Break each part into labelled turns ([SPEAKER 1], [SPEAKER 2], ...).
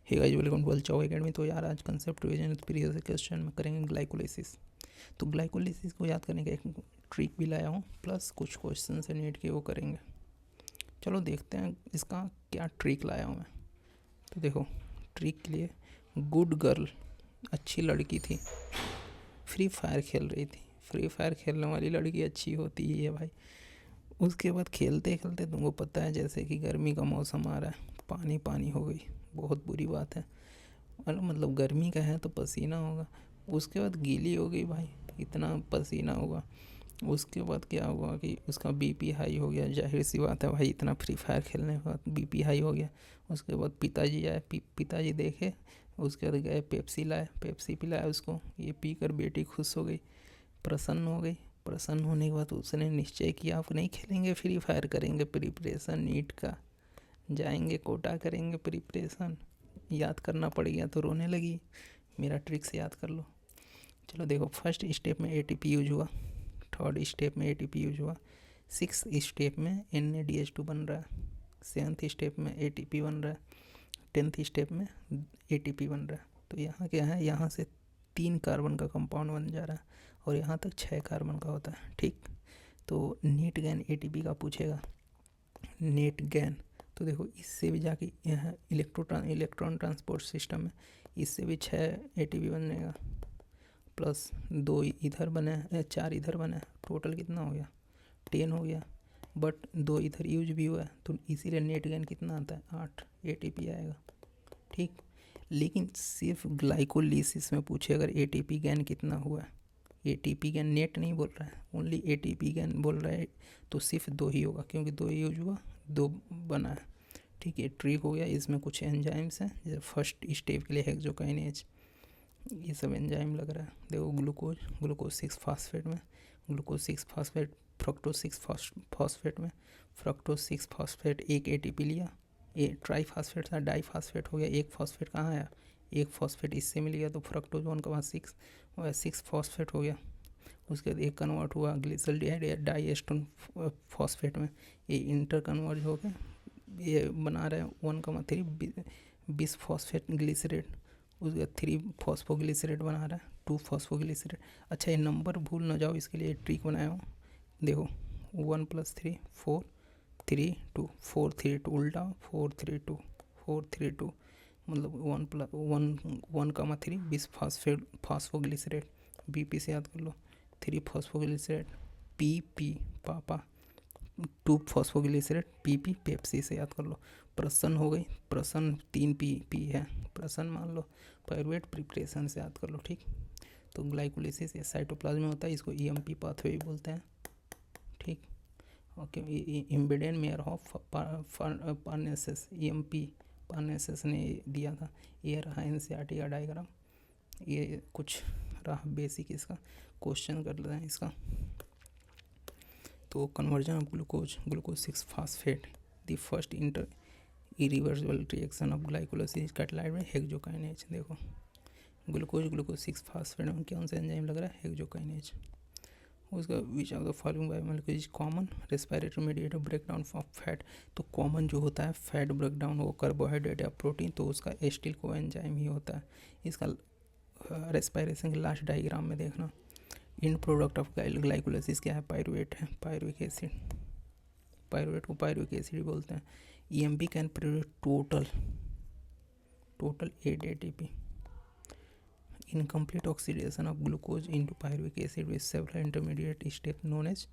[SPEAKER 1] Hey guys, welcome to चाओ academy. तो यार आज कंसेप्ट रिवीजन प्रीवियस क्वेश्चन में करेंगे ग्लाइकोलाइसिस। तो ग्लाइकोलाइसिस को याद करने का एक ट्रिक भी लाया हूँ, प्लस कुछ क्वेश्चन से नीट के वो करेंगे। चलो देखते हैं इसका क्या ट्रिक लाया हूँ मैं। तो देखो, ट्रिक के लिए गुड गर्ल, अच्छी लड़की थी, फ्री फायर खेल रही थी। फ्री फायर खेलने वाली लड़की अच्छी होती ही है भाई। उसके बाद खेलते खेलते तुमको पता है जैसे कि गर्मी का मौसम आ रहा है, पानी पानी हो गई, बहुत बुरी बात है। मतलब गर्मी का है तो पसीना होगा, उसके बाद गीली हो गई भाई, इतना पसीना होगा। उसके बाद क्या हुआ कि उसका बीपी हाई हो गया, जाहिर सी बात है भाई, इतना फ्री फायर खेलने के बाद बीपी हाई हो गया। उसके बाद पिताजी आए, पिताजी देखे, उसके बाद गए पेप्सी लाए, पेप्सी पिलाया उसको, ये पीकर बेटी खुश हो गई, प्रसन्न हो गई। प्रसन्न होने के बाद उसने निश्चय किया आप नहीं खेलेंगे फ्री फायर, करेंगे प्रिपरेशन नीट का, जाएंगे कोटा करेंगे प्रिपरेशन। याद करना पड़ गया तो रोने लगी। मेरा ट्रिक से याद कर लो। चलो देखो, फर्स्ट स्टेप में एटीपी यूज हुआ, थर्ड स्टेप में एटीपी यूज हुआ, सिक्स स्टेप में NADH2 बन रहा है, सेवन्थ स्टेप में एटीपी बन रहा है, 10th स्टेप में एटीपी बन रहा है। तो यहाँ क्या है, यहाँ से 3 कार्बन का कंपाउंड बन जा रहा है और यहाँ तक 6 कार्बन का होता है। ठीक, तो नेट गेन एटीपी का पूछेगा, नेट गेन। तो देखो इससे भी जाके यहाँ इलेक्ट्रॉन ट्रांसपोर्ट सिस्टम में इससे भी 6 एटीपी बनेगा, प्लस 2 इधर बने, 4 इधर बने, टोटल कितना हो गया 10 हो गया। बट 2 इधर यूज भी हुआ है तो इसीलिए नेट गेन कितना आता है 8 एटीपी आएगा। ठीक, लेकिन सिर्फ ग्लाइकोलिसिस में पूछे अगर एटीपी गेन कितना हुआ है, एटीपी गेन नेट नहीं बोल रहा है, ओनली एटीपी गेन बोल रहा है, तो सिर्फ 2 ही होगा क्योंकि 2 ही यूज हुआ, 2 बना है। ठीक है, ट्रिक हो गया। इसमें कुछ एंजाइम्स हैं, जैसे फर्स्ट स्टेप के लिए हेक्सोकाइनेज, ये सब एंजाइम लग रहा है। देखो ग्लूकोज 6 फास्फेट में, ग्लूकोज 6 फास्फेट, फ्रक्टोज 6 फास्फेट में, फ्रक्टोज 6 फास्फेट एक एटीपी लिया, ये ट्राई फास्फेट था, डाई फास्फेट हो गया, एक फास्फेट कहाँ आया, एक फास्फेट इससे मिल गया तो फ्रक्टोज 1 का बाद 6 और 6 फास्फेट हो गया। उसके बाद एक कन्वर्ट हुआ ग्लिसरॉल्डिहाइड या डाइएस्टोन फास्फेट में, ये इंटर कन्वर्ट हो गया, ये बना रहा है 1,3 बिस फास्फेट ग्लिसरेट। उसके 3 फॉस्फोग्लिसरेट बना रहा है, 2 फॉस्फोग्लिसरेट। अच्छा, ये नंबर भूल ना जाओ, इसके लिए ट्रिक बनाया हूँ। देखो 1 + 3 4 3 2 4 3 2 उल्टा 4 3 2 4 3 2, मतलब 1,3 20 फॉस्फोग्लिसरेट। BP से याद कर लो, 3 फॉस्फोग्लिसरेट, PP पापा, 2 फॉस्फोग्लिसरेट, PP पेप्सी से याद कर लो। प्रसन्न हो गई, प्रसन्न 3 P है, प्रसन्न मान लो। पायरुवेट प्रिपरेशन से याद कर लो। ठीक, तो ग्लाइकोलाइसिस ये साइटोप्लाज्म में होता है, इसको EMP पाथवे भी बोलते हैं। ठीक, ओके, इम्बिडेन मेयर ऑफ पार्नेसेस, EMP पार्नेसेस ने दिया था। ये रहा NCERT का डायग्राम, ये कुछ रहा बेसिक, इसका क्वेश्चन कर लेते हैं इसका। तो conversion of glucose 6 phosphate, the first irreversible reaction of glycolysis catalysed by hexokinase. देखो ग्लूकोज 6 फास्फेट में कौन सा एंजाइम लग रहा है, हेक्सोकाइनेज। उसका which of the following biomolecule is common respiratory mediated breakdown of fat. तो कॉमन जो होता है फैट ब्रेकडाउन, वो कार्बोहाइड्रेट या प्रोटीन, तो उसका एस्टिल को एंजाइम ही होता है। इसका रेस्पिरेशन के लास्ट डायग्राम में देखना। इन प्रोडक्ट ऑफ ग्लाइकोलाइसिस क्या है, पायरुवेट है, पायरुविक एसिड, पायरुवेट को पायरुविक एसिड बोलते हैं। EMP can produce total 8 ATP। Incomplete oxidation of glucose into pyruvic acid with several intermediate steps known as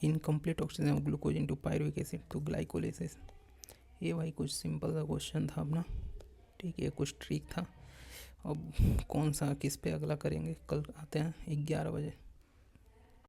[SPEAKER 1] incomplete oxidation of glucose into pyruvic acid, तो glycolysis. ये भाई कुछ simple सा question था अपना। ठीक है, कुछ ट्रिक था। अब कौन सा किस पे अगला करेंगे, कल आते हैं 11 बजे।